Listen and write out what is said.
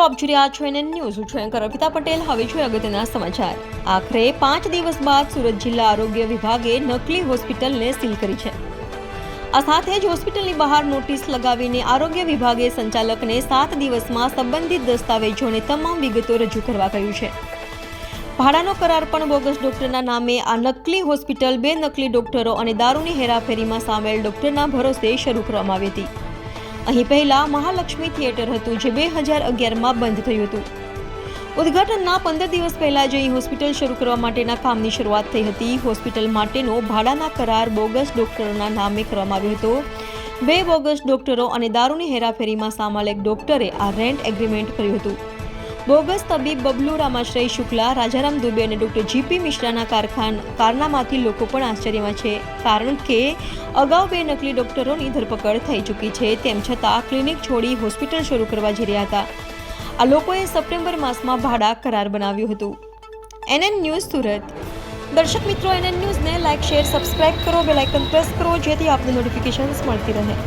મિત્રો, આપ જોઈ રહ્યા છો એનએન ન્યૂઝ. હું છું એન્કર અર્પિતા પટેલ. હવે જોઈએ અગત્યના સમાચાર. આખરે 5 દિવસ બાદ સુરત જિલ્લા આરોગ્ય વિભાગે નકલી હોસ્પિટલને સીલ કરી છે. આ સાથે જ હોસ્પિટલની બહાર નોટિસ લગાવીને આરોગ્ય વિભાગે સંચાલકને 7 દિવસમાં સંબંધિત દસ્તાવેજો અને તમામ વિગતો રજૂ કરવા કહ્યું છે. ભાડાનો કરાર પણ બોગસ ડોક્ટરના નામે આ નકલી હોસ્પિટલ 2 નકલી ડોક્ટરો અને દારૂની હેરાફેરીમાં સામેલ ડોક્ટરના ભરોસે શરૂ કરવામાં આવી હતી. અહીં પહેલા મહાલક્ષ્મી થિયેટર હતું, જે 2011માં બંધ થયું હતું. ઉદ્ઘાટનના 15 દિવસ પહેલા જ અહીં હોસ્પિટલ શરૂ કરવા માટેના કામની શરૂઆત થઈ હતી. હોસ્પિટલ માટેનો ભાડાના કરાર બોગસ ડોક્ટરોના નામે કરવામાં આવ્યો હતો. 2 બોગસ ડોક્ટરો અને દારૂની હેરાફેરીમાં સામેલ એક ડોક્ટરે આ રેન્ટ એગ્રીમેન્ટ કર્યું હતું. બોગસ તબીબ બબલુ રામાશ્રય શુક્લા, રાજારામ દુબે અને ડોક્ટર જીપી મિશ્રાના કારનામાથી લોકો પણ આશ્ચર્યમાં છે, કારણ કે અગાઉ 2 નકલી ડોક્ટરોની ધરપકડ થઈ ચૂકી છે. તેમ છતાં ક્લિનિક છોડી હોસ્પિટલ શરૂ કરવા જઈ રહ્યા હતા. આ લોકોએ સપ્ટેમ્બર માસમાં ભાડા કરાર બનાવ્યું હતું. NN news Surat. દર્શક મિત્રો, એનએન ન્યૂઝને લાઇક, શેર, સબસ્ક્રાઇબ કરો, બેલ આઇકન પ્રેસ કરો, જેથી આપને નોટિફિકેશન્સ મળતી રહે.